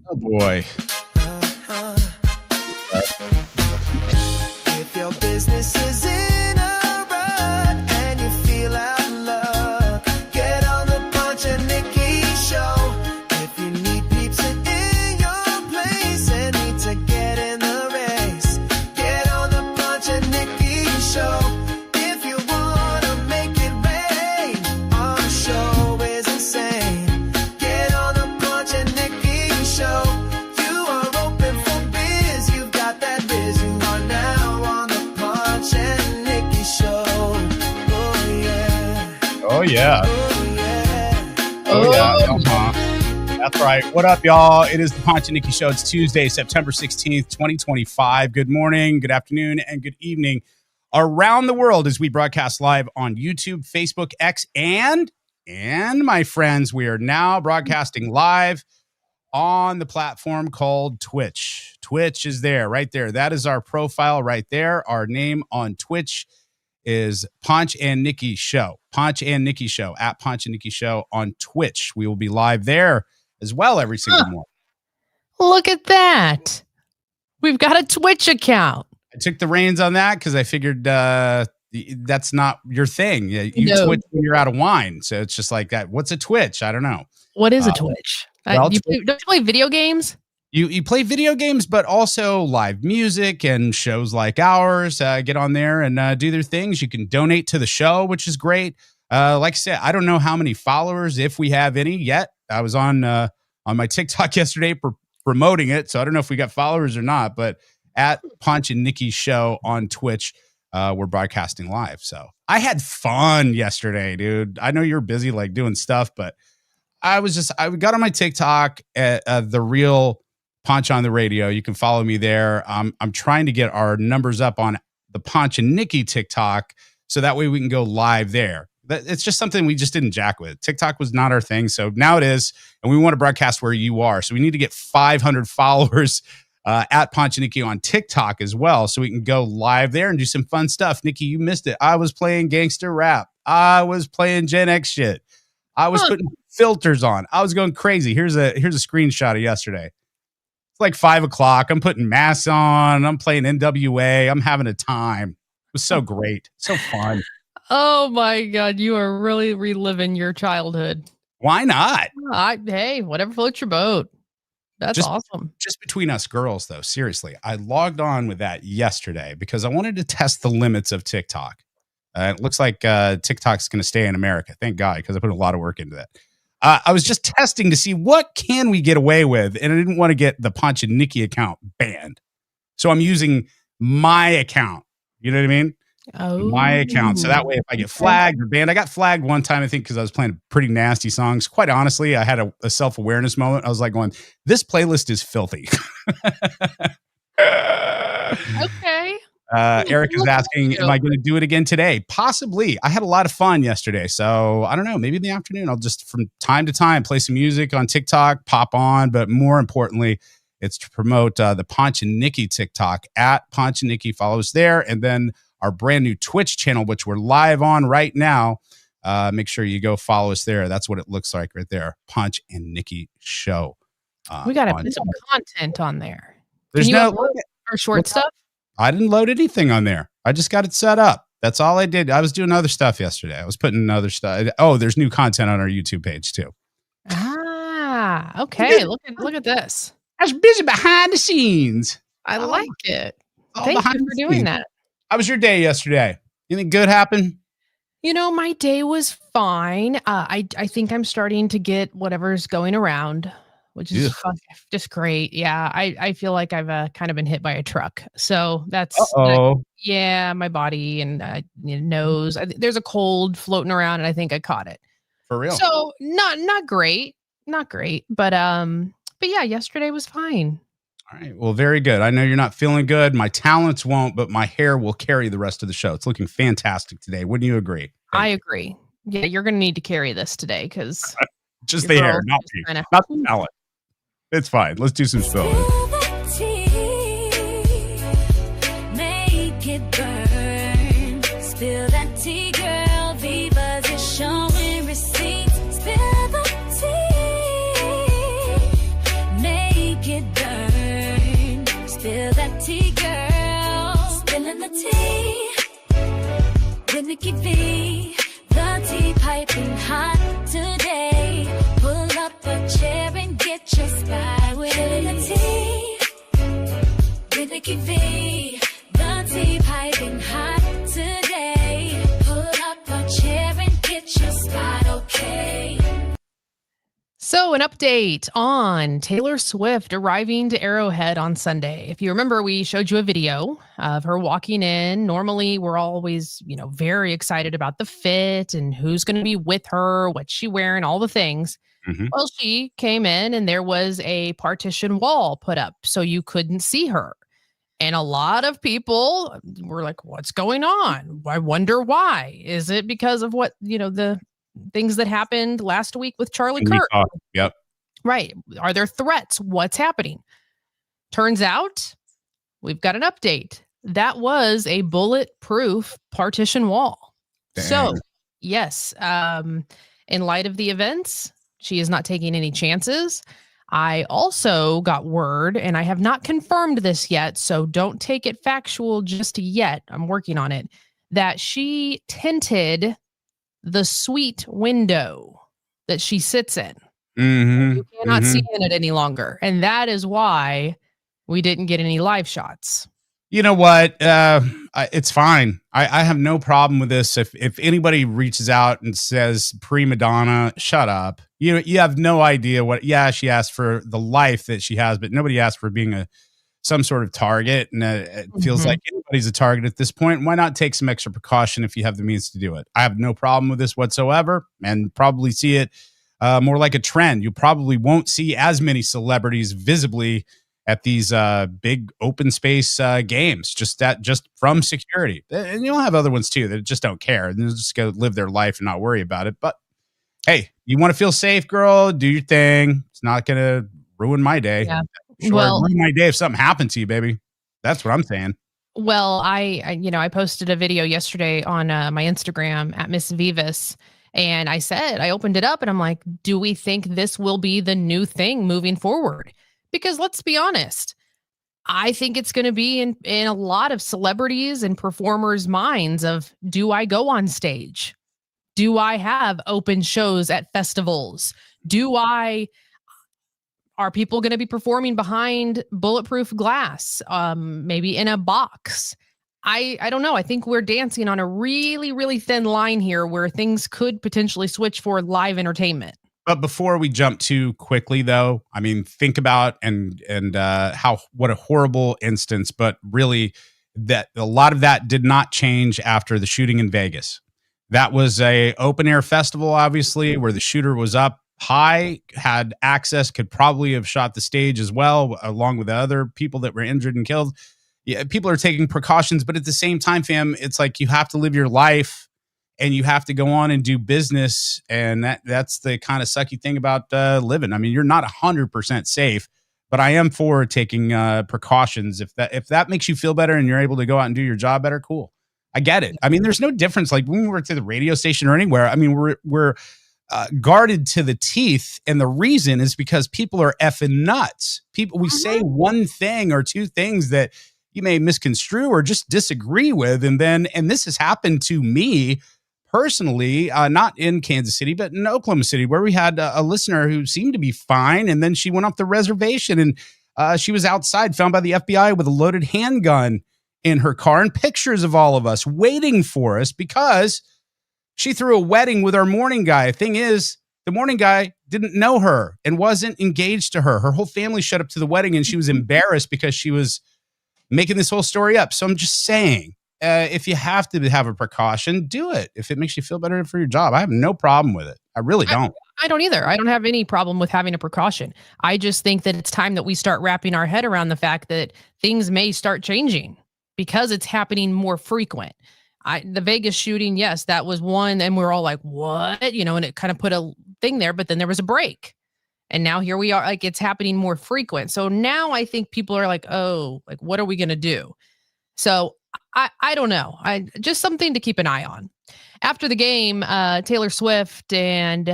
Oh boy. If your business is in a rut and you feel out of luck, get on the Ponch and Nikki show. If you need pizza in your place and need to get in the race, get on the Ponch and Nikki show. If you wanna make it rain, our show is insane. Get on the Ponch and Nikki show. You are open for biz, you've got that biz. You are now on the Ponch and Nikki show. Oh yeah, Oh yeah. oh yeah. Oh yeah. Uh-huh. That's right. What up, y'all? It is the Ponch and Nikki Show. It's Tuesday, September 16th, 2025. Good morning, good afternoon, and good evening around the world as we broadcast live on YouTube, Facebook, X, and my friends, we are now broadcasting live on the platform called Twitch. Twitch is there, right there. That is our profile right there. Our name on Twitch is Ponch and Nikki Show. Ponch and Nikki Show, at Ponch and Nikki Show on Twitch. We will be live there as well every single morning. Look at that. We've got a Twitch account. I took the reins on that because I figured that's not your thing. You No. Twitch when you're out of wine. So it's just like that. What's a Twitch? I don't know. What is a Twitch? well, Don't you play video games? You play video games, but also live music and shows like ours. Get on there and do their things. You can donate to the show, which is great. Like I said, I don't know how many followers, if we have any yet. I was on my TikTok yesterday promoting it, so I don't know if we got followers or not. But at Ponch and Nikki Show on Twitch, we're broadcasting live. So I had fun yesterday, dude. I know you're busy like doing stuff, but I got on my TikTok at the real Ponch on the radio. You can follow me there. I'm trying to get our numbers up on the Ponch and Nikki TikTok so that way we can go live there. It's just something we just didn't jack with. TikTok was not our thing. So now it is. And we want to broadcast where you are. So we need to get 500 followers at Ponch and Nikki on TikTok as well. So we can go live there and do some fun stuff. Nikki, you missed it. I was playing gangster rap. I was playing Gen X shit. I was putting filters on. I was going crazy. Here's a screenshot of yesterday. It's like 5:00. I'm putting masks on. I'm playing NWA. I'm having a time. It was so great. So fun. Oh my God, you are really reliving your childhood. Why not? Hey, whatever floats your boat. That's awesome. Just between us girls, though, seriously, I logged on with that yesterday because I wanted to test the limits of TikTok. It looks like TikTok's going to stay in America. Thank God, because I put a lot of work into that. I was just testing to see what can we get away with, and I didn't want to get the Ponch and Nikki account banned. So I'm using my account. You know what I mean? Oh, My account. So that way, if I get flagged or banned, I got flagged one time, I think, because I was playing pretty nasty songs. Quite honestly, I had a self-awareness moment. I was like going, this playlist is filthy. Okay. Eric is asking, am I going to do it again today? Possibly. I had a lot of fun yesterday. So I don't know. Maybe in the afternoon, I'll just from time to time play some music on TikTok, pop on. But more importantly, it's to promote the Ponch and Nikki TikTok at Ponch and Nikki. Follow us there. And then our brand new Twitch channel, which we're live on right now. Make sure you go follow us there. That's what it looks like right there. Ponch and Nikki Show. We got to put some content on there. There's Can you no upload our short stuff? I didn't load anything on there. I just got it set up. That's all I did. I was doing other stuff yesterday. I was putting other stuff. Oh, there's new content on our YouTube page too. Okay. Look at this. I was busy behind the scenes. I like it. All Thank behind you the for doing scenes. that. How was your day yesterday? Anything good happen? You know, my day was fine. I think I'm starting to get whatever's going around, which is just great. Yeah, I feel like I've kind of been hit by a truck. So that's my body and nose. There's a cold floating around, and I think I caught it. For real? So not great, but yeah, yesterday was fine. All right. Well, very good. I know you're not feeling good. My talents won't, but my hair will carry the rest of the show. It's looking fantastic today. Wouldn't you agree? I agree. Yeah, you're going to need to carry this today because just the hair, not me, not the talent. It's fine. Let's do some spelling. Make it burn. Spill that tea, girl. Viva's is showing receipts. Spill the tea. Nikki V, the tea piping hot today. Pull up a chair and get your spy with the tea. With Nikki V, the tea piping hot today. Pull up a chair and get your spot, okay? So, an update on Taylor Swift arriving to Arrowhead on Sunday. If you remember, we showed you a video of her walking in. Normally, we're always, very excited about the fit and who's going to be with her, what's she wearing, all the things. Mhm. Well, she came in and there was a partition wall put up so you couldn't see her. And a lot of people were like, what's going on? I wonder why. Is it because of what, the things that happened last week with Charlie And we Kirk? thought, Yep. Right. Are there threats? What's happening? Turns out we've got an update. That was a bulletproof partition wall. Dang. So, yes, in light of the events, she is not taking any chances. I also got word, and I have not confirmed this yet, so don't take it factual just yet. I'm working on it, that she tinted the suite window that she sits in. Mhm. You cannot Mhm. see in it any longer. And that is why we didn't get any live shots. You know what? It's fine. I have no problem with this. If anybody reaches out and says prima donna, shut up. You have no idea what. Yeah, she asked for the life that she has, but nobody asked for being some sort of target. And it feels Mhm. like anybody's a target at this point. Why not take some extra precaution if you have the means to do it? I have no problem with this whatsoever, and probably see it more like a trend. You probably won't see as many celebrities visibly at these big open space games, just from security. And you'll have other ones too that just don't care and they'll just go live their life and not worry about it. But hey, you want to feel safe, girl, do your thing. It's not gonna ruin my day. Yeah. Sure, Well, ruin my day if something happened to you, baby. That's what I'm saying. Well, I posted a video yesterday on my Instagram at Miss Vivas, and I said, I opened it up and I'm like, do we think this will be the new thing moving forward? Because let's be honest, I think it's going to be in a lot of celebrities and performers' minds of, do I go on stage? Do I have open shows at festivals? Are people going to be performing behind bulletproof glass, maybe in a box? I don't know. I think we're dancing on a really, really thin line here where things could potentially switch for live entertainment. But before we jump too quickly, though, I mean, think about and what a horrible instance. But really, that a lot of that did not change after the shooting in Vegas. That was a open air festival, obviously, where the shooter was up high, had access, could probably have shot the stage as well, along with the other people that were injured and killed. Yeah, people are taking precautions, but at the same time, fam, it's like you have to live your life and you have to go on and do business. And that's the kind of sucky thing about living. I mean, you're not 100% safe, but I am for taking precautions. If that makes you feel better and you're able to go out and do your job better, cool. I get it. I mean, there's no difference. Like when we were to the radio station or anywhere, I mean, we're guarded to the teeth. And the reason is because people are effing nuts. We say one thing or two things that you may misconstrue or just disagree with. And this has happened to me personally, not in Kansas City, but in Oklahoma City, where we had a listener who seemed to be fine. And then she went off the reservation and she was outside, found by the FBI with a loaded handgun in her car and pictures of all of us waiting for us because she threw a wedding with our morning guy. Thing is, the morning guy didn't know her and wasn't engaged to her. Her whole family showed up to the wedding and she was embarrassed because she was making this whole story up. So I'm just saying, if you have to have a precaution, do it. If it makes you feel better for your job, I have no problem with it. I really don't. I don't either. I don't have any problem with having a precaution. I just think that it's time that we start wrapping our head around the fact that things may start changing because it's happening more frequent. The Vegas shooting, yes, that was one. And we're all like, what? And it kind of put a thing there, but then there was a break. And now here we are, like it's happening more frequent. So now I think people are like, oh, like, what are we going to do? So I don't know. Just something to keep an eye on. After the game, Taylor Swift and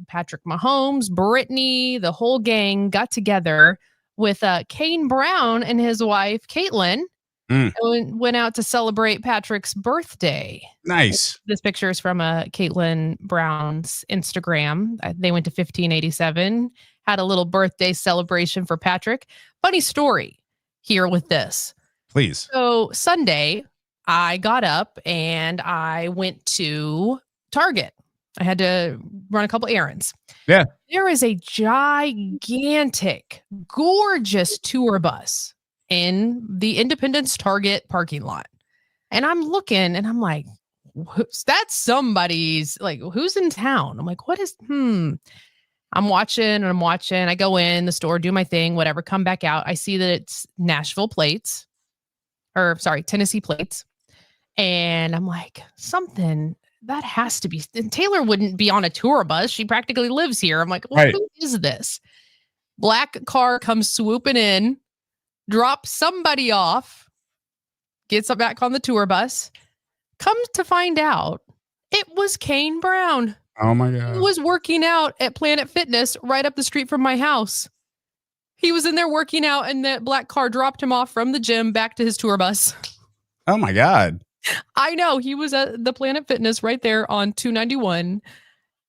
Patrick Mahomes, Brittany, the whole gang got together with Kane Brown and his wife, Caitlin, Mm. And went out to celebrate Patrick's birthday. Nice. This picture is from Caitlin Brown's Instagram. They went to 1587, had a little birthday celebration for Patrick. Funny story here with this. Please. So Sunday, I got up and I went to Target. I had to run a couple errands. Yeah. There is a gigantic, gorgeous tour bus in the Independence Target parking lot. And I'm looking and I'm like, that's somebody's, like, who's in town? I'm like, what is, I'm watching and I'm watching. I go in the store, do my thing, whatever, come back out. I see that it's Tennessee plates. And I'm like, something that has to be, and Taylor wouldn't be on a tour bus. She practically lives here. I'm like, well, Who is this? Black car comes swooping in, drops somebody off, gets back on the tour bus, comes to find out it was Kane Brown. Oh my God. He was working out at Planet Fitness right up the street from my house. He was in there working out and that black car dropped him off from the gym back to his tour bus. Oh my God. I know. He was at the Planet Fitness right there on 291.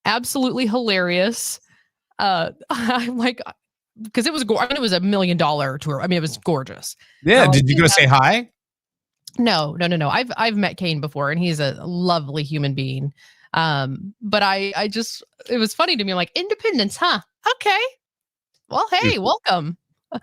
Absolutely hilarious. I'm like, because it was it was $1 million tour. I mean, it was gorgeous. Yeah. Did you go say hi? No. I've met Kane before and he's a lovely human being. But I just, it was funny to me. I'm like, Independence, huh? Okay. Well, hey, welcome.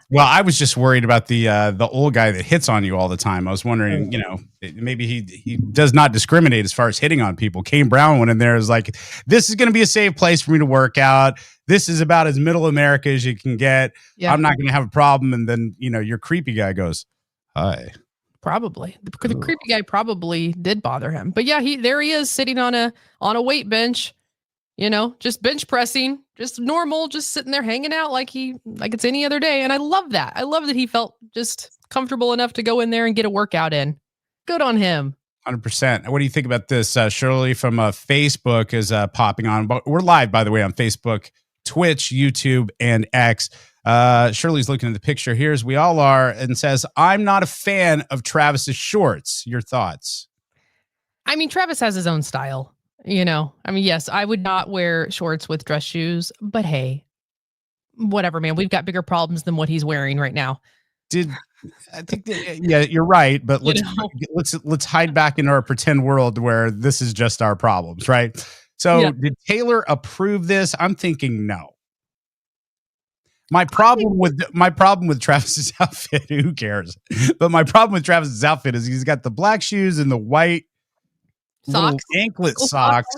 Well, I was just worried about the old guy that hits on you all the time. I was wondering, maybe he does not discriminate as far as hitting on people. Kane Brown went in there, is like, this is going to be a safe place for me to work out. This is about as middle America as you can get. Yeah. I'm not going to have a problem. And then, your creepy guy goes, hi. Probably the creepy guy probably did bother him. But yeah, there he is sitting on a weight bench, just bench pressing, just normal, just sitting there hanging out like it's any other day. And I love that. I love that he felt just comfortable enough to go in there and get a workout in. Good on him. 100%. What do you think about this? Shirley from Facebook is popping on. We're live, by the way, on Facebook, Twitch, YouTube, and X. Shirley's looking at the picture here, as we all are, and says, I'm not a fan of Travis's shorts. Your thoughts? I mean, Travis has his own style. Yes, I would not wear shorts with dress shoes, but hey, whatever, man. We've got bigger problems than what he's wearing right now. I think yeah, you're right, but let's hide back into our pretend world where this is just our problems, right? So Did Taylor approve this? I'm thinking no. My problem with Travis's outfit, who cares? But my problem with Travis's outfit is he's got the black shoes and the white socks, anklet socks.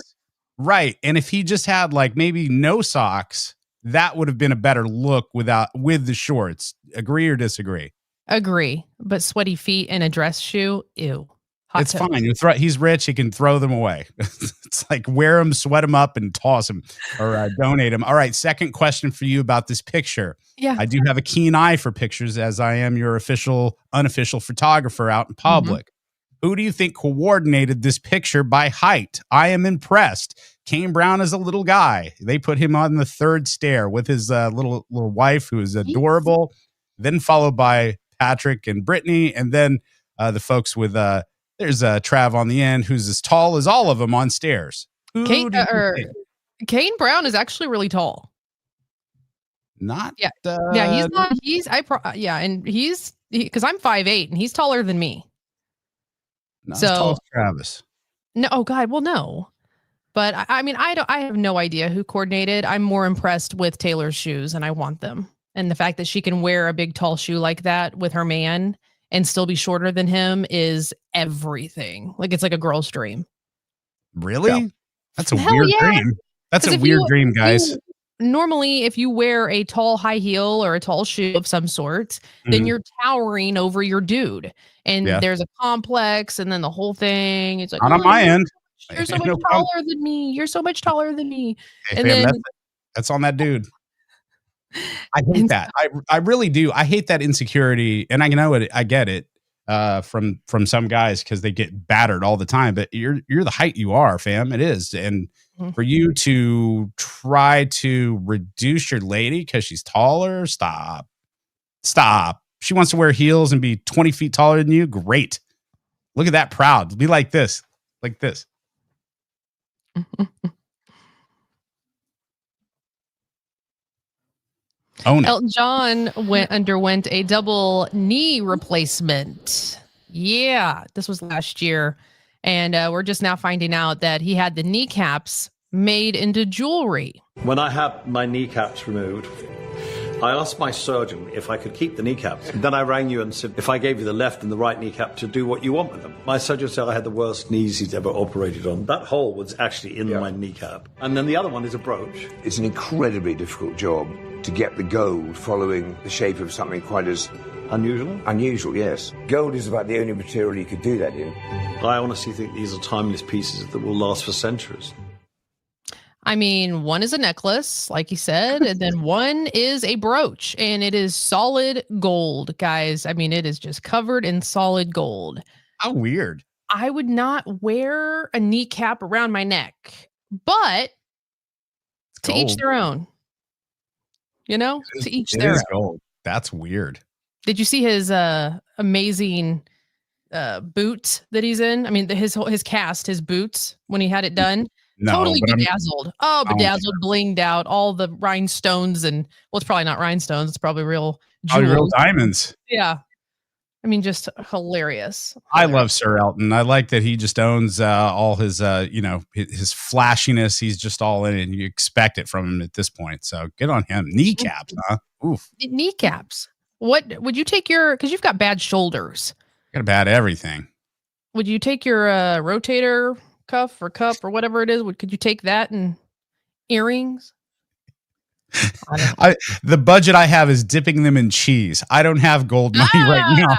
Right. And if he just had like maybe no socks, that would have been a better look with the shorts. Agree or disagree? Agree. But sweaty feet and a dress shoe, ew. It's fine. He's rich. He can throw them away. It's like wear them, sweat them up, and toss them or donate them. All right. Second question for you about this picture. Yeah. I do have a keen eye for pictures, as I am your unofficial photographer out in public. Mm-hmm. Who do you think coordinated this picture by height? I am impressed. Kane Brown is a little guy. They put him on the third stair with his little wife, who is adorable. Then followed by Patrick and Brittany, and then the folks with there's Trav on the end, who's as tall as all of them on stairs. Kane Brown is actually really tall. Not he's not. And he's because I'm 5'8" and he's taller than me. Not as tall as Travis. No, oh God, well no. But I have no idea who coordinated. I'm more impressed with Taylor's shoes, and I want them. And the fact that she can wear a big tall shoe like that with her man and still be shorter than him is everything. Like, it's like a girl's dream. Really? So, that's a weird dream. That's a weird dream, guys. Normally, if you wear a tall high heel or a tall shoe of some sort, then you're towering over your dude. And there's a complex, and then the whole thing. It's like, not on my end. You're so much taller than me. You're so much taller than me. Hey, and fam, that's on that dude. I hate that. I really do. I hate that insecurity, and I know it. I get it from some guys because they get battered all the time. But you're the height you are, fam. It is, and for you to try to reduce your lady because she's taller, stop. She wants to wear heels and be 20 feet taller than you. Great. Look at that. Proud. Be like this. Like this. Own it. Elton John underwent a double knee replacement. Yeah, this was last year. And we're just now finding out that he had the kneecaps made into jewelry. When I had my kneecaps removed, I asked my surgeon if I could keep the kneecaps. Then I rang you and said, if I gave you the left and the right kneecap, to do what you want with them. My surgeon said I had the worst knees he's ever operated on. That hole was actually in my kneecap. And then the other one is a brooch. It's an incredibly difficult job to get the gold following the shape of something quite as unusual. Unusual, yes. Gold is about the only material you could do that in. I honestly think these are timeless pieces that will last for centuries. I mean, one is a necklace, like he said, and then one is a brooch, and it is solid gold, guys. I mean, it is just covered in solid gold. How weird. I would not wear a kneecap around my neck, but to each their own. You know, to each their own. Gold. That's weird. Did you see his amazing boot that he's in? I mean, his cast, his boots when he had it done. No, totally bedazzled. Bedazzled, blinged out, all the rhinestones, and well, it's probably not rhinestones. It's probably real jewels. Real diamonds. Yeah. I mean, just hilarious. I love Sir Elton. I like that he just owns all his, his flashiness. He's just all in it, and you expect it from him at this point. So good on him. Kneecaps, huh? Oof. Kneecaps. What would you take because you've got bad shoulders. Got bad everything. Would you take your rotator cuff or cup or whatever it is? Could you take that and earrings? The budget I have is dipping them in cheese. I don't have gold money right now.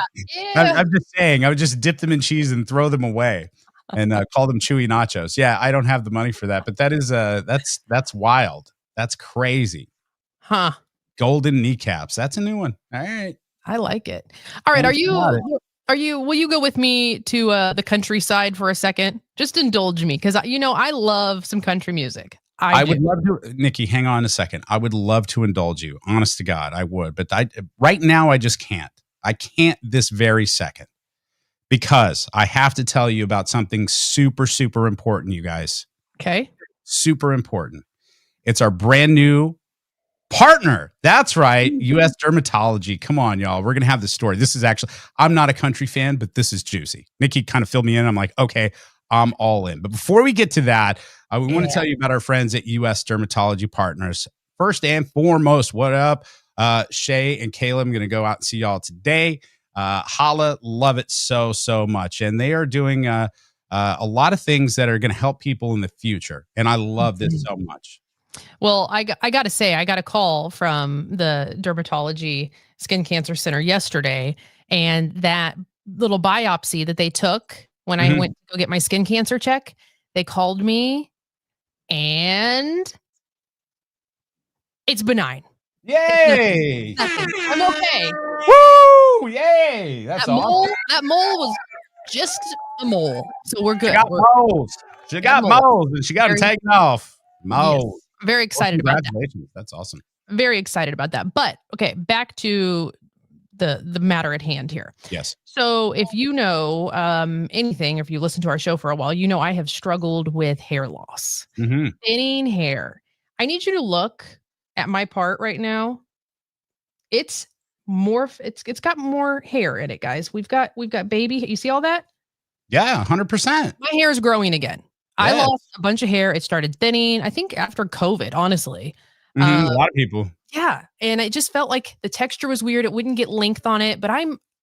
Yeah. I'm just saying, I would just dip them in cheese and throw them away and call them chewy nachos. Yeah, I don't have the money for that, but that is that's wild. That's crazy. Huh. Golden kneecaps. That's a new one. All right. I like it. All right. Will you go with me to the countryside for a second? Just indulge me because I love some country music. I would love to, Nikki, hang on a second. I would love to indulge you. Honest to God, I would. But right now, I just can't. I can't this very second because I have to tell you about something super, super important, you guys. Okay. Super important. It's our brand new partner. That's right. U.S. Dermatology. Come on, y'all. We're going to have this story. This is actually, I'm not a country fan, but this is juicy. Nikki kind of filled me in. I'm like, okay, I'm all in. But before we get to that, we want to tell you about our friends at U.S. Dermatology Partners. First and foremost, what up? Shay and Kayla, I'm going to go out and see y'all today. Holla, love it so, so much. And they are doing a lot of things that are going to help people in the future. And I love this so much. Well, I got to say, I got a call from the Dermatology Skin Cancer Center yesterday, and that little biopsy that they took when I went to go get my skin cancer check, they called me, and it's benign. Yay! I'm okay. Woo! Yay! That's awesome. That mole was just a mole, so we're good. She got moles. She got moles, and she got them taken off. Moles. Yes. Very excited about that. That's awesome. Very excited about that. But okay, back to the matter at hand here. Yes. So if you know anything, if you listen to our show for a while, you know I have struggled with hair loss, thinning hair. I need you to look at my part right now. It's got more hair in it, guys. We've got baby. You see all that? Yeah, 100%. My hair is growing again. Yes. I lost a bunch of hair. It started thinning, I think after COVID, honestly. A lot of people. Yeah. And it just felt like the texture was weird. It wouldn't get length on it, but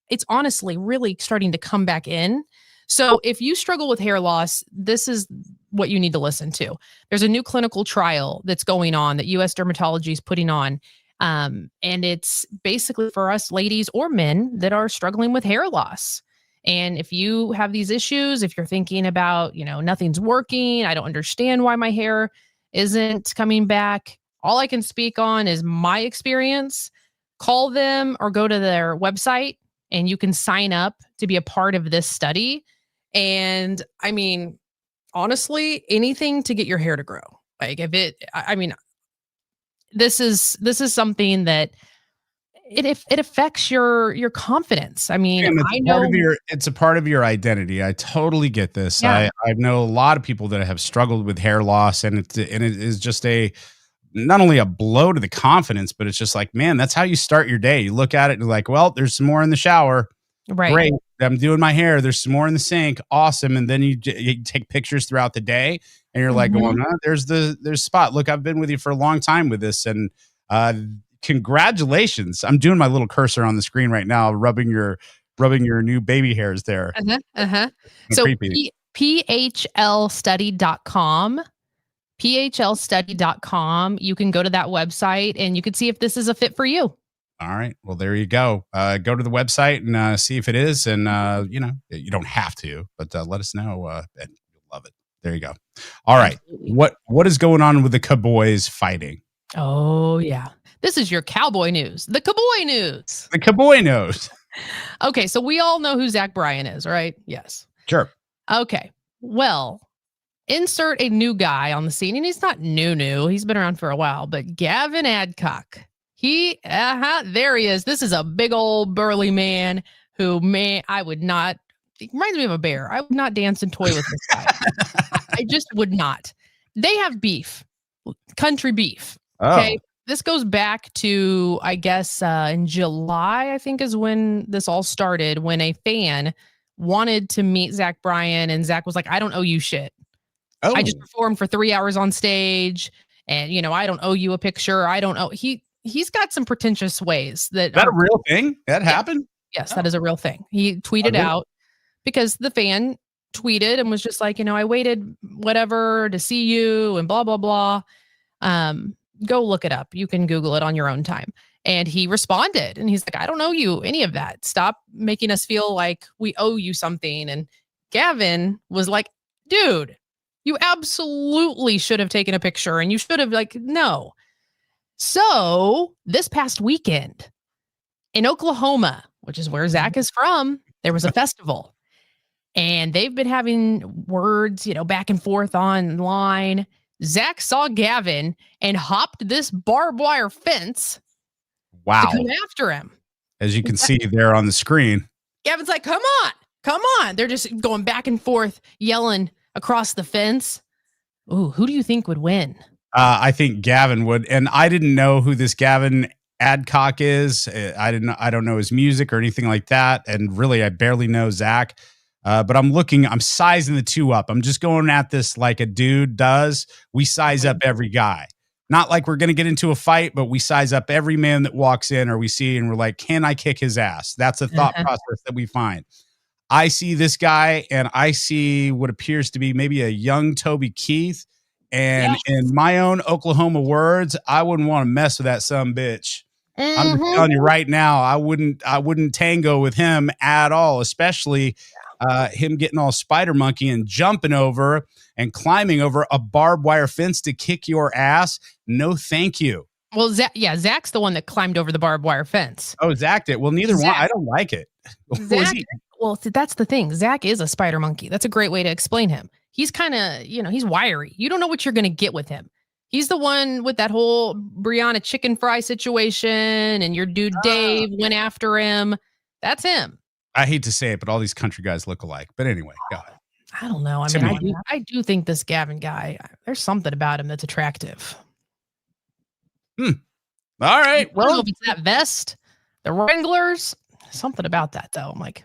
it's honestly really starting to come back in. So if you struggle with hair loss, this is what you need to listen to. There's a new clinical trial that's going on that U.S. Dermatology is putting on. And it's basically for us ladies or men that are struggling with hair loss. And if you have these issues, if you're thinking about, nothing's working, I don't understand why my hair isn't coming back, all I can speak on is my experience. Call them or go to their website and you can sign up to be a part of this study. And I mean, honestly, anything to get your hair to grow. Like this is something that it affects your confidence. I mean, And I know. it's a part of your identity. I totally get this. Yeah. I know a lot of people that have struggled with hair loss, and it is just not only a blow to the confidence, but it's just like, man, that's how you start your day. You look at it and you're like, well, there's some more in the shower. Right. Great. I'm doing my hair. There's some more in the sink. Awesome. And then you take pictures throughout the day, and you're like, going, there's spot. Look, I've been with you for a long time with this, and congratulations. I'm doing my little cursor on the screen right now, rubbing your new baby hairs there. So Creepy. phlstudy.com. phlstudy.com. You can go to that website and you can see if this is a fit for you. All right. Well, there you go. Go to the website and see if it is. And, you don't have to, but let us know. And you'll love it. There you go. All right. Absolutely. What is going on with the Cowboys fighting? Oh, yeah. This is your cowboy news. The cowboy news. The Cowboy knows. Okay. So we all know who Zach Bryan is, right? Yes. Sure. Okay. Well, insert a new guy on the scene, and he's not new. He's been around for a while, but Gavin Adcock. There he is. This is a big old burly man who I would not, it reminds me of a bear. I would not dance and toy with this guy. I just would not. They have beef, country beef. Okay. This goes back to, I guess, in July, I think is when this all started, when a fan wanted to meet Zach Bryan, and Zach was like, I don't owe you shit. Oh. I just performed for 3 hours on stage, and, I don't owe you a picture. I don't owe, he's got some pretentious ways that. Is that a real thing? That happened? Yes, that is a real thing. He tweeted out because the fan tweeted and was just like, I waited whatever to see you and blah, blah, blah. Go look it up. You can Google it on your own time. And he responded and he's like, I don't owe you any of that. Stop making us feel like we owe you something. And Gavin was like, dude, you absolutely should have taken a picture, and you should have no. So this past weekend in Oklahoma, which is where Zach is from, there was a festival, and they've been having words, back and forth online. Zach saw Gavin and hopped this barbed wire fence. Wow. To come after him. As you can see there on the screen. Gavin's like, come on. They're just going back and forth, yelling across the fence. Ooh, who do you think would win? I think Gavin would, and I didn't know who this Gavin Adcock is. I don't know his music or anything like that, and really, I barely know Zach. But I'm sizing the two up. I'm just going at this like a dude does. We size up every guy. Not like we're going to get into a fight, but we size up every man that walks in or we see, and we're like, can I kick his ass? That's a thought process that we find. I see this guy, and I see what appears to be maybe a young Toby Keith. And in my own Oklahoma words, I wouldn't want to mess with that sumbitch. I'm just telling you right now, I wouldn't tango with him at all, especially him getting all spider monkey and jumping over and climbing over a barbed wire fence to kick your ass. No, thank you. Well, Zach's the one that climbed over the barbed wire fence. Oh, Zach did. Well, neither one. I don't like it. Well, that's the thing. Zach is a spider monkey. That's a great way to explain him. He's kind of, he's wiry. You don't know what you're going to get with him. He's the one with that whole Brianna chicken fry situation, and your dude Dave went after him. That's him. I hate to say it, but all these country guys look alike. But anyway, go ahead. I don't know. I do think this Gavin guy, there's something about him that's attractive. All right. Well, I don't know if it's that vest, the Wranglers, something about that though. I'm like,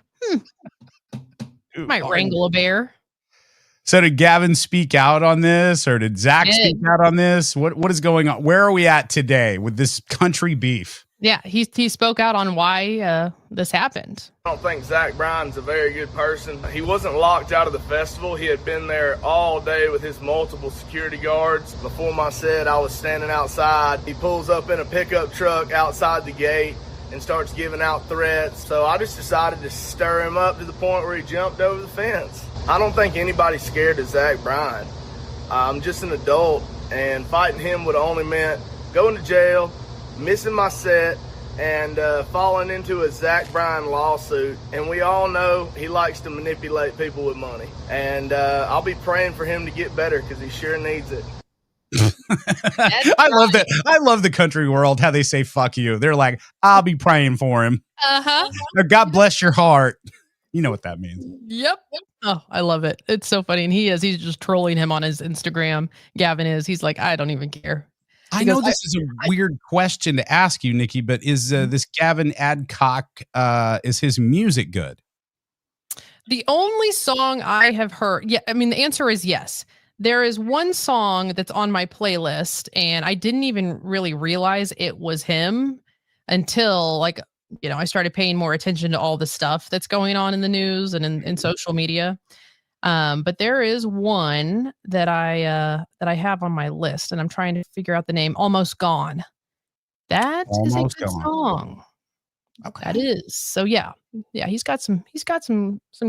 might wrangle a bear. So did Gavin speak out on this, or did Zach speak out on this? What is going on? Where are we at today with this country beef? Yeah, he spoke out on why this happened. I don't think Zach Bryan's a very good person. He wasn't locked out of the festival. He had been there all day with his multiple security guards. Before my set, I was standing outside. He pulls up in a pickup truck outside the gate and starts giving out threats. So I just decided to stir him up to the point where he jumped over the fence. I don't think anybody's scared of Zach Bryan. I'm just an adult, and fighting him would have only meant going to jail, missing my set, and falling into a Zach Bryan lawsuit. And we all know he likes to manipulate people with money. And I'll be praying for him to get better because he sure needs it. I love that. I love the country world, how they say fuck you. They're like, I'll be praying for him. Uh-huh. Or, God bless your heart. You know what that means. Yep. Oh, I love it. It's so funny. And he's just trolling him on his Instagram. Gavin is. He's like, I don't even care. I He know goes, this is a weird question to ask you, Nikki, but is this Gavin Adcock, is his music good? The only song I have heard, yeah, I mean, the answer is yes. There is one song that's on my playlist, and I didn't even really realize it was him until, like, I started paying more attention to all the stuff that's going on in the news and in social media. But there is one that I have on my list, and I'm trying to figure out the name. Almost Gone. That is a Almost good Gone. song. Okay. That is. So yeah. He's got some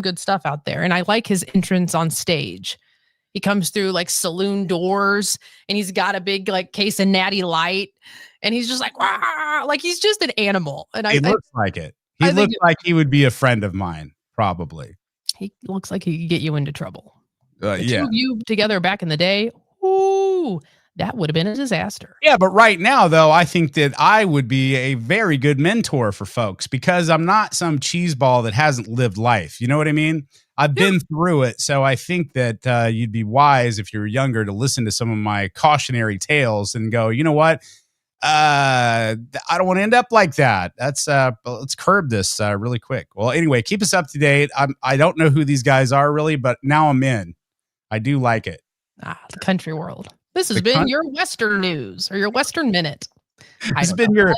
good stuff out there. And I like his entrance on stage. He comes through like saloon doors, and he's got a big like case of Natty Light, and he's just like, "Wah!" Like he's just an animal. And He looks like it. He looks like he would be a friend of mine, probably. He looks like he could get you into trouble. The Yeah. two of you together back in the day, ooh, that would have been a disaster. Yeah, but right now, though, I think that I would be a very good mentor for folks because I'm not some cheeseball that hasn't lived life. You know what I mean? I've been through it. So I think that you'd be wise if you're younger to listen to some of my cautionary tales and go, you know what? I don't want to end up like that. Let's curb this really quick. Well, anyway, keep us up to date. I don't know who these guys are really, but now I'm in. I do like it. The country world. This has been your Western news or your Western minute. This has been your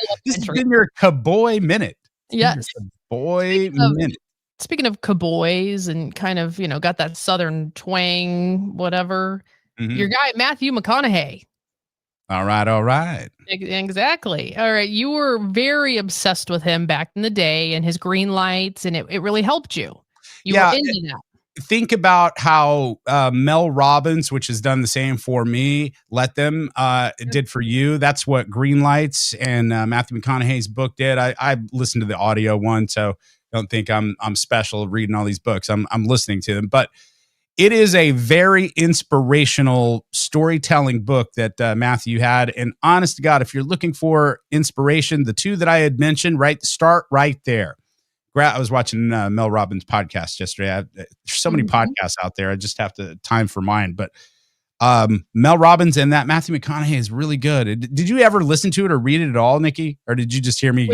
Cowboy Minute. Yes. Boy Minute. Speaking of cowboys and kind of, got that Southern twang, whatever, your guy, Matthew McConaughey. All right. Exactly. All right. You were very obsessed with him back in the day and his green lights, and it really helped you. You were into that. Think about how Mel Robbins, which has done the same for me, did for you. That's what Green Lights and Matthew McConaughey's book did. I listened to the audio one, so don't think I'm special reading all these books. I'm listening to them, but it is a very inspirational storytelling book that Matthew had. And honest to God, if you're looking for inspiration, the two that I had mentioned, start right there. I was watching Mel Robbins' podcast yesterday. There's so many podcasts out there. I just have to time for mine. But Mel Robbins and that Matthew McConaughey is really good. Did you ever listen to it or read it at all, Nikki? Or did you just hear me?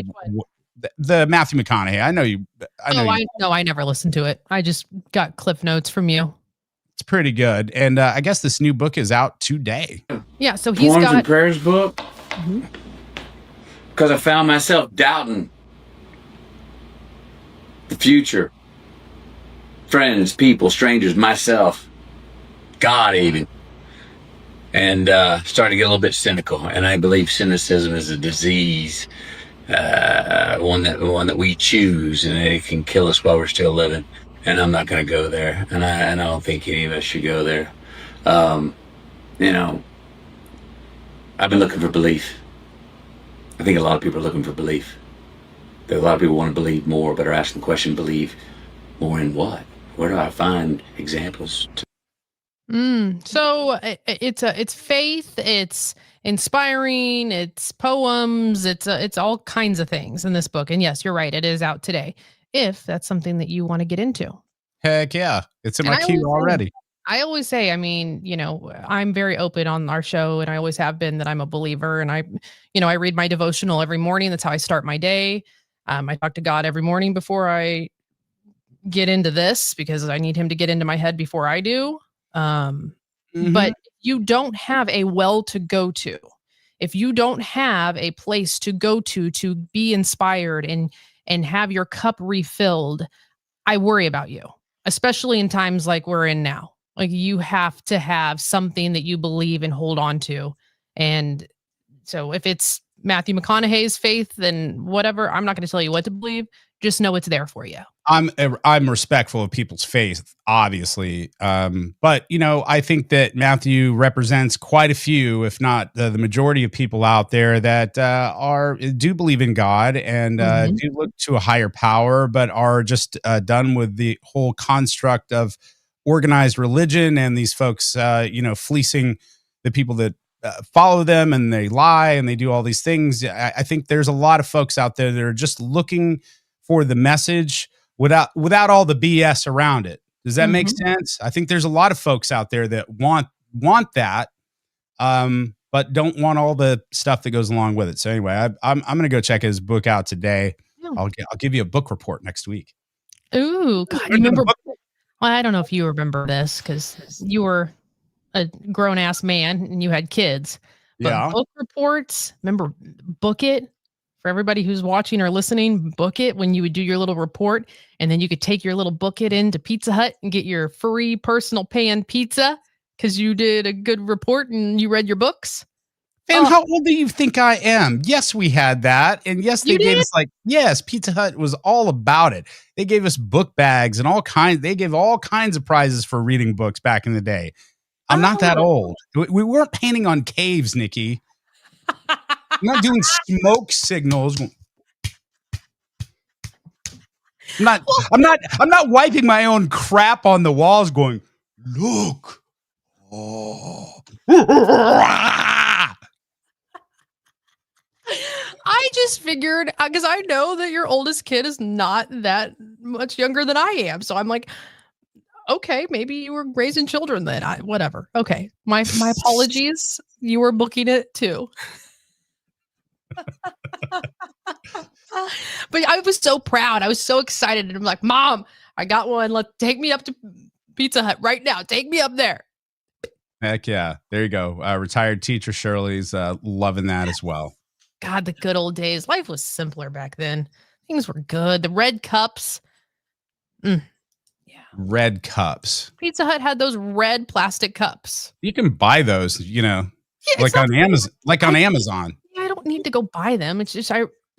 The Matthew McConaughey. I know you. I never listened to it. I just got cliff notes from you. It's pretty good. And I guess this new book is out today. Yeah. So he's Poems got and Prayers book. Because I found myself doubting the future, friends, people, strangers, myself, God even, and started to get a little bit cynical. And I believe cynicism is a disease, one that we choose, and it can kill us while we're still living. And I'm not going to go there, and I don't think any of us should go there. I've been looking for belief. I think a lot of people are looking for belief. A lot of people want to believe more, but are asking the question, believe more in what? Where do I find examples? So it's faith, it's inspiring, it's poems, it's all kinds of things in this book. And yes, you're right, it is out today. If that's something that you want to get into. Heck yeah. It's in my queue already. I always say, I'm very open on our show, and I always have been, that I'm a believer, and I read my devotional every morning. That's how I start my day. I talk to God every morning before I get into this, because I need him to get into my head before I do. But you don't have a well to go to. If you don't have a place to go to be inspired and have your cup refilled, I worry about you, especially in times like we're in now. Like, you have to have something that you believe and hold on to. And so if it's Matthew McConaughey's faith, then whatever, I'm not going to tell you what to believe. Just know it's there for you. I'm respectful of people's faith, obviously. But, I think that Matthew represents quite a few, if not the majority of people out there that do believe in God and do look to a higher power, but are just done with the whole construct of organized religion and these folks, fleecing the people that follow them and they lie and they do all these things. I think there's a lot of folks out there that are just looking for the message without all the BS around it. Does that make sense? I think there's a lot of folks out there that want that, but don't want all the stuff that goes along with it. So anyway, I'm going to go check his book out today. Yeah. I'll give you a book report next week. Ooh, God, you remember? Well, I don't know if you remember this because you were a grown ass man and you had kids. But Yeah. book reports, remember, book it for everybody who's watching or listening. Book it when you would do your little report, and then you could take your little book it into Pizza Hut and get your free personal pan pizza because you did a good report and you read your books. Fam, how old do you think I am? Yes, we had that. And yes, they gave us yes, Pizza Hut was all about it. They gave us book bags and they gave all kinds of prizes for reading books back in the day. I'm not that old. We weren't painting on caves, Nikki. I'm not doing smoke signals. I'm not wiping my own crap on the walls going, look. Oh. I just figured, because I know that your oldest kid is not that much younger than I am. So I'm like, okay, maybe you were raising children then. Whatever. Okay. My apologies. You were booking it too. But I was so proud. I was so excited. And I'm like, Mom, I got one. Take me up to Pizza Hut right now. Take me up there. Heck yeah. There you go. Retired teacher Shirley's loving that as well. God, the good old days. Life was simpler back then. Things were good. The red cups. Yeah. Red cups. Pizza Hut had those red plastic cups. You can buy those, Yeah, on Amazon. Amazon. Yeah, I don't need to go buy them. It's just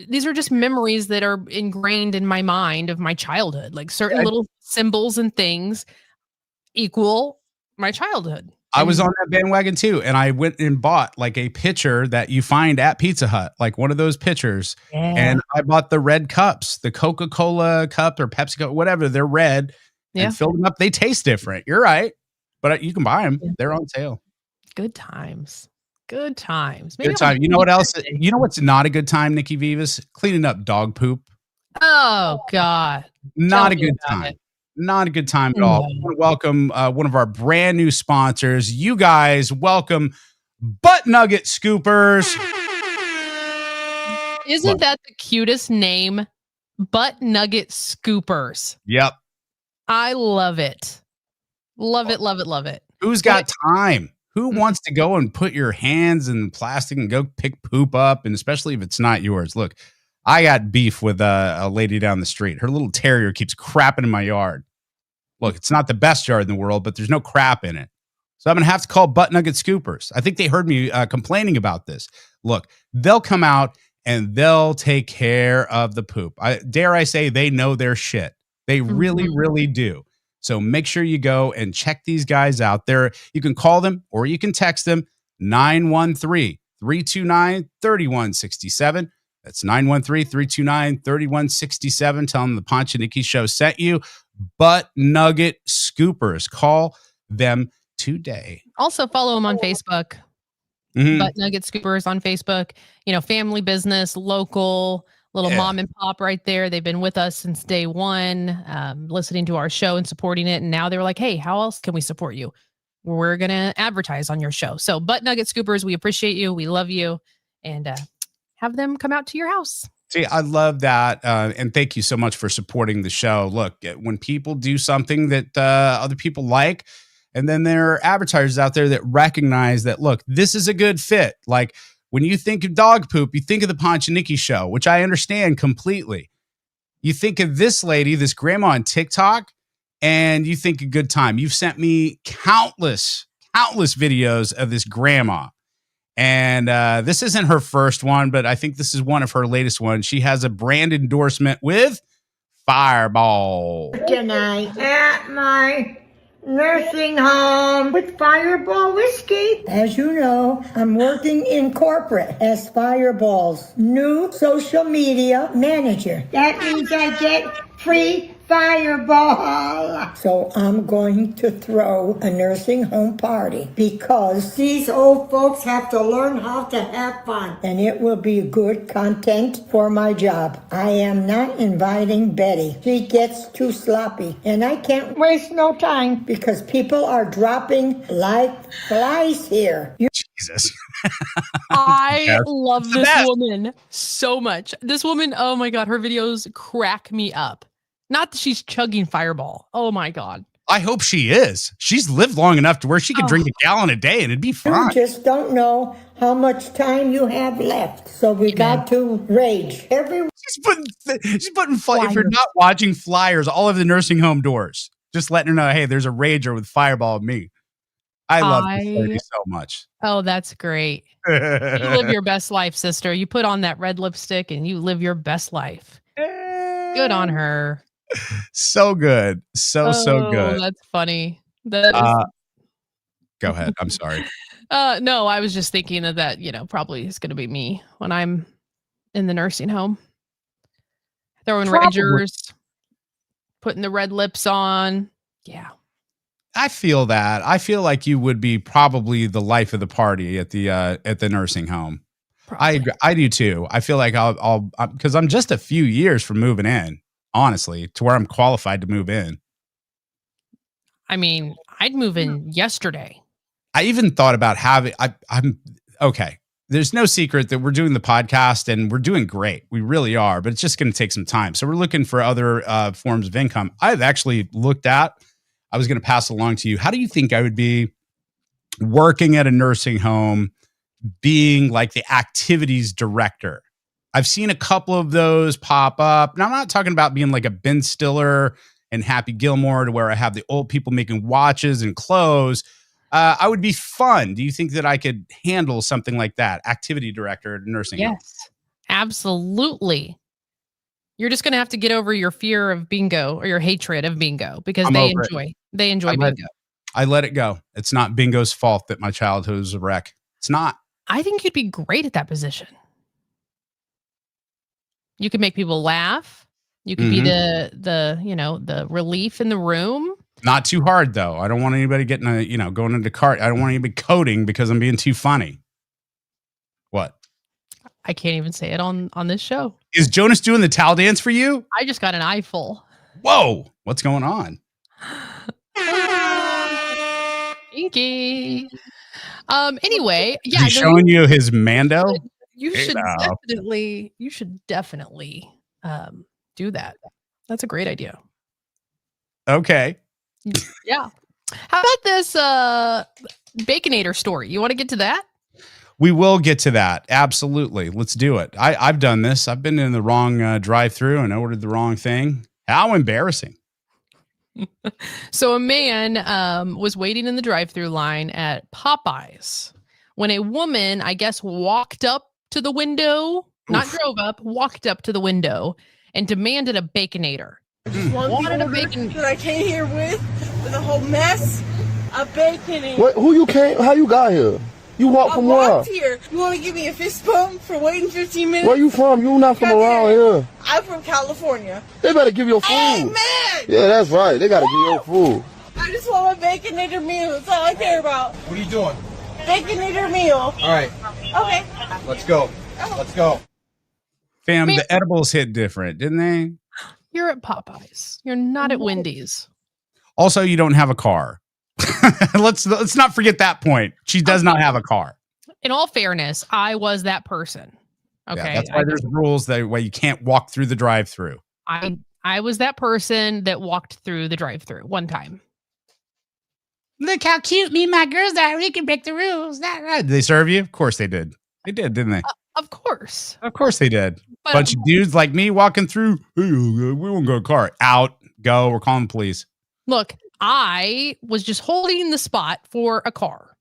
these are just memories that are ingrained in my mind of my childhood. Like certain little symbols and things equal my childhood. I was on that bandwagon too, and I went and bought like a pitcher that you find at Pizza Hut, like one of those pitchers. Yeah. And I bought the red cups, the Coca-Cola cup or Pepsi Cup, whatever. They're red. And filled them up. They taste different. You're right, but you can buy them. Yeah. They're on sale. Good times. Good times. Maybe good time. You know what else? You know what's not a good time, Nikki Vivas? Cleaning up dog poop. Oh God. Not a good time. Not a good time at all. I want to welcome one of our brand new sponsors. You guys welcome ButtNugget Scoopers. Isn't that the cutest name? ButtNugget Scoopers. Yep. I love it. Love it, love it, love it. Who's got time? Who wants to go and put your hands in plastic and go pick poop up? And especially if it's not yours. Look, I got beef with a lady down the street. Her little terrier keeps crapping in my yard. Look, it's not the best yard in the world, but there's no crap in it. So I'm going to have to call ButtNugget Scoopers. I think they heard me complaining about this. Look, they'll come out and they'll take care of the poop. Dare I say they know their shit. They really, really do. So make sure you go and check these guys out there. You can call them or you can text them 913-329-3167. That's 913-329-3167. Tell them the Ponch and Nikki show sent you. ButtNugget Scoopers. Call them today. Also follow them on Facebook. ButtNugget Scoopers on Facebook. Family business, local. Little mom and pop right there. They've been with us since day one, listening to our show and supporting it. And now they were like, hey, how else can we support you? We're going to advertise on your show. So ButtNugget Scoopers, we appreciate you. We love you. And have them come out to your house. See, I love that. And thank you so much for supporting the show. Look, when people do something that other people like, and then there are advertisers out there that recognize that, look, this is a good fit. Like, when you think of dog poop, you think of the Ponch and Nikki show, which I understand completely. You think of this lady, this grandma on TikTok, and you think a good time. You've sent me countless videos of this grandma. And this isn't her first one, but I think this is one of her latest ones. She has a brand endorsement with Fireball. Tonight at my nursing home with Fireball whiskey. As you know, I'm working in corporate as Fireball's new social media manager. That means I get free Fireball! So I'm going to throw a nursing home party because these old folks have to learn how to have fun. And it will be good content for my job. I am not inviting Betty. She gets too sloppy. And I can't waste no time because people are dropping like flies here. Jesus. I Yes. love It's the this best. woman so much. This woman, oh my God, her videos crack me up. Not that she's chugging Fireball. Oh my God. I hope she is. She's lived long enough to where she could drink a gallon a day and it'd be You fine. just don't know how much time you have left. So we got to rage. She's putting if you're not watching flyers all over the nursing home doors, just letting her know, hey, there's a rager with Fireball and me. I love this lady so much. Oh, that's great. You live your best life, sister. You put on that red lipstick and you live your best life. Good on her. So good. So good. That's funny. That is, Go ahead. I'm sorry. no, I was just thinking of that, probably is going to be me when I'm in the nursing home. Throwing ragers, putting the red lips on. Yeah. I feel that. I feel like you would be probably the life of the party at the nursing home. I do too. I feel like I'll because I'm just a few years from moving in, honestly, to where I'm qualified to move in. I mean, I'd move in yesterday. I even thought about I'm okay. There's no secret that we're doing the podcast and we're doing great. We really are, but it's just going to take some time. So we're looking for other forms of income. I've actually looked at, I was going to pass along to you. How do you think I would be working at a nursing home, being like the activities director? I've seen a couple of those pop up. Now, I'm not talking about being like a Ben Stiller and Happy Gilmore to where I have the old people making watches and clothes. I would be fun. Do you think that I could handle something like that? Activity director at a nursing home? Yes, absolutely. You're just going to have to get over your fear of bingo or your hatred of bingo because they enjoy bingo. I let it go. It's not bingo's fault that my childhood was a wreck. It's not. I think you'd be great at that position. You could make people laugh. You could be the relief in the room. Not too hard though. I don't want anybody getting going into cart. I don't want anybody coding because I'm being too funny. What? I can't even say it on this show. Is Jonas doing the towel dance for you? I just got an eyeful. Whoa. What's going on? Inky. Anyway, Is he showing you his Mando? You should definitely do that. That's a great idea. Okay. Yeah. How about this Baconator story? You want to get to that? We will get to that. Absolutely. Let's do it. I've done this. I've been in the wrong drive-through and ordered the wrong thing. How embarrassing. So a man was waiting in the drive-through line at Popeyes when a woman, I guess, walked up to the window, not drove up, walked up to the window and demanded a Baconator. Wanted a bacon that I came here with a whole mess of bacon. How you got here? You walked from where? I walked here. You want to give me a fist bump for waiting 15 minutes? Where you from? You not from around here. I'm from California. They better give you food. Amen. Yeah, that's right. They gotta give you food. I just want my Baconator meal. That's all I care about. What are you doing? Baconator meal. All right. Okay. Let's go. Let's go. Fam, the edibles hit different, didn't they? You're at Popeyes. You're not at Wendy's. Also, you don't have a car. Let's not forget that point. She does not have a car. In all fairness, I was that person. Okay. Yeah, that's why there's rules that way you can't walk through the drive-through. I was that person that walked through the drive-through one time. Look how cute me and my girls are. We can break the rules. Did they serve you? Of course they did. They did, didn't they? Of course. Of course they did. But, bunch of dudes like me walking through. Hey, we won't go to car. Out. Go. We're calling the police. Look, I was just holding the spot for a car.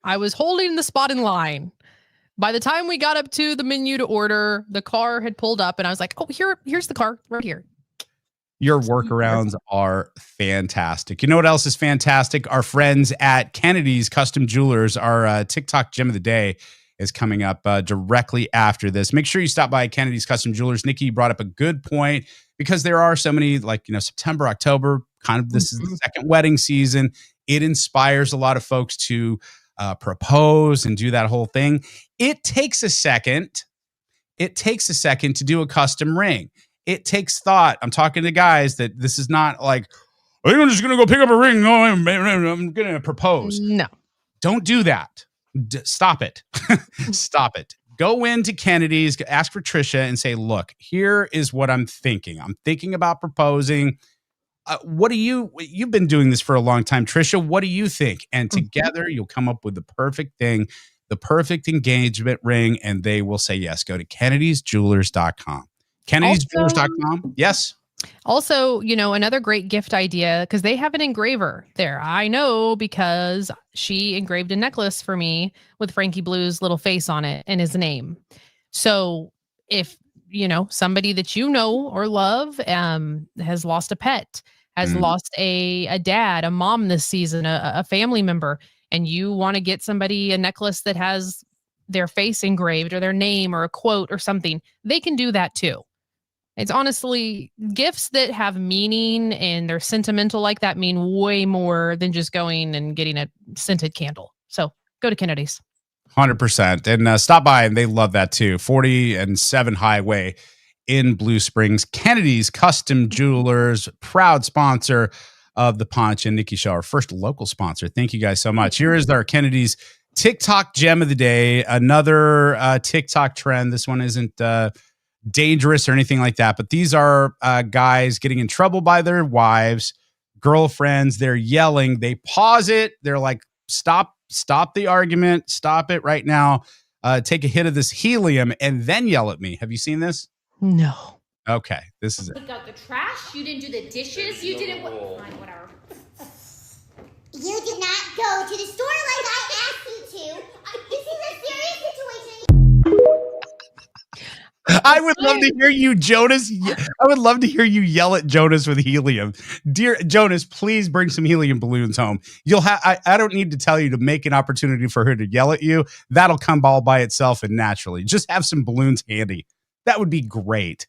I was holding the spot in line. By the time we got up to the menu to order, the car had pulled up and I was like, oh, here's the car right here. Your workarounds are fantastic. You know what else is fantastic? Our friends at Kennedy's Custom Jewlers, our TikTok gem of the day. is coming up directly after this. Make sure you stop by Kennedy's Custom Jewelers. Nikki, you brought up a good point because there are so many, like, September, October, kind of this is the second wedding season. It inspires a lot of folks to propose and do that whole thing. It takes a second. It takes a second to do a custom ring. It takes thought. I'm talking to guys that this is not like, I'm just going to go pick up a ring. No, I'm going to propose. No. Don't do that. Stop it. Stop it. Go into Kennedy's, ask for Trisha and say, look, here is what I'm thinking. I'm thinking about proposing. You've been doing this for a long time, Trisha. What do you think? And together you'll come up with the perfect thing, the perfect engagement ring, and they will say yes. Go to kennedysjewelers.com. kennedysjewelers.com. Yes. Also, another great gift idea, because they have an engraver there. I know because she engraved a necklace for me with Frankie Blue's little face on it and his name. So if, somebody that or love has lost a pet, has lost a dad, a mom this season, a family member, and you want to get somebody a necklace that has their face engraved or their name or a quote or something, they can do that too. It's honestly gifts that have meaning and they're sentimental like that mean way more than just going and getting a scented candle. So go to Kennedy's. 100%. And stop by, and they love that too. 40 and 7 Highway in Blue Springs. Kennedy's Custom Jewelers, proud sponsor of the Ponch and Nikki Show, our first local sponsor. Thank you guys so much. Here is our Kennedy's TikTok gem of the day. Another TikTok trend. This one isn't dangerous or anything like that, but these are guys getting in trouble by their wives, girlfriends. They're yelling, they pause it, they're like, stop the argument, stop it right now, take a hit of this helium and then yell at me. Have you seen this? No. Okay, this is it. Pick out the trash, you didn't do the dishes, you didn't fine, whatever. You did not go to the store like I asked you to. This is a serious situation. I would love to hear you, Jonas. I would love to hear you yell at Jonas with helium. Dear Jonas, please bring some helium balloons home. You'll have. I don't need to tell you to make an opportunity for her to yell at you. That'll come all by itself and naturally. Just have some balloons handy. That would be great.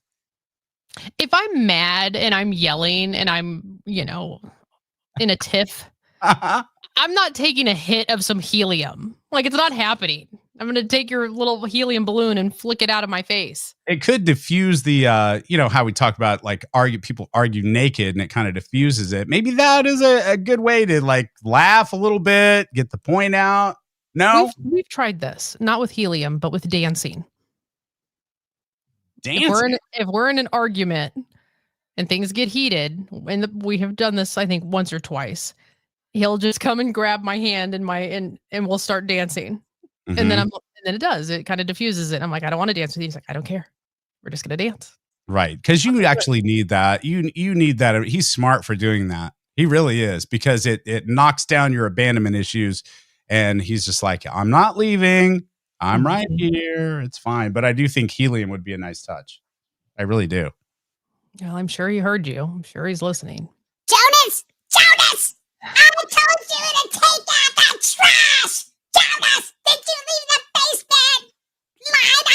If I'm mad and I'm yelling and I'm, in a tiff, I'm not taking a hit of some helium. Like, it's not happening. I'm going to take your little helium balloon and flick it out of my face. It could diffuse the, how we talk about like people argue naked and it kind of diffuses it. Maybe that is a good way to like laugh a little bit, get the point out. No, we've tried this, not with helium, but with dancing. Dancing. If we're in an argument and things get heated, and we have done this, I think, once or twice, he'll just come and grab my hand and we'll start dancing. Mm-hmm. And then it does. It kind of diffuses it. I'm like, I don't want to dance with you. He's like, I don't care. We're just gonna dance. Right, because you actually need that. You need that. He's smart for doing that. He really is, because it knocks down your abandonment issues. And he's just like, I'm not leaving. I'm right here. It's fine. But I do think helium would be a nice touch. I really do. Well, I'm sure he heard you. I'm sure he's listening. Jonas! I told you to take out that trash! Jonas, did you leave the basement light on?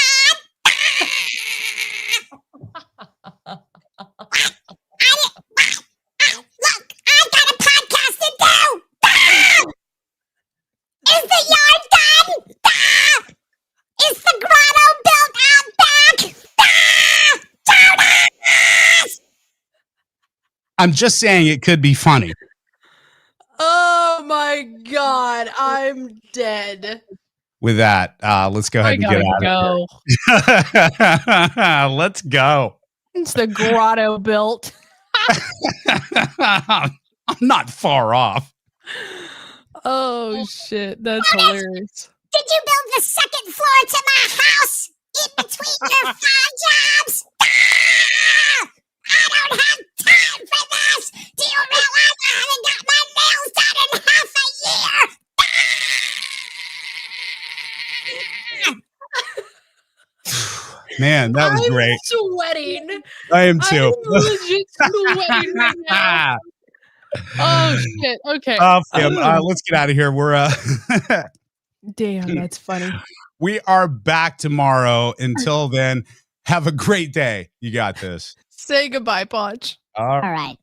Look, I got a podcast to do! Is the yard done? Is the grotto built out back? Jonas! I'm just saying it could be funny. Oh my God, I'm dead. With that, let's go ahead and get out of here. Let's go. It's the grotto built. I'm not far off. Oh shit, that's hilarious. Did you build the second floor to my house in between your 5 jobs? I don't have time for this. Do you realize I haven't got my nails done in half a year? Man, that was great. Sweating. I am too. I'm legit sweating right now. Oh shit. Okay. Let's get out of here. We're Damn, that's funny. We are back tomorrow. Until then, have a great day. You got this. Say goodbye, Ponch. All All right.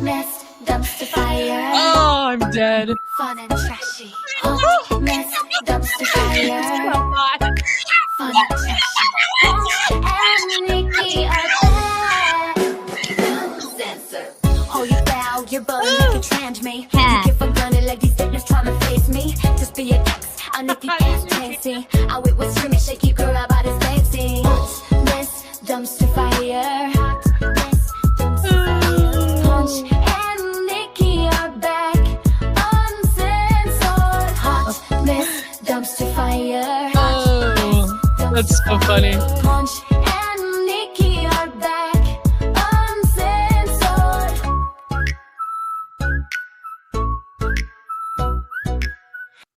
Mess, dumpster fire. Oh, I'm dead. Fun and trashy. Mess, dumpster fire. Fun and trashy. And Nikki are back. Censor. Oh, you foul, you're bully, you can change me. You give a gun like these fitness trying to face me. Just be an ex, I'm Nikki ass Tracy. I wait with screaming, shaky girl about his fancy. Mess, dumpster fire. Ponch and Nikki are back. Uncensored. Hot mess, dumpster fire. Oh, that's so funny. Ponch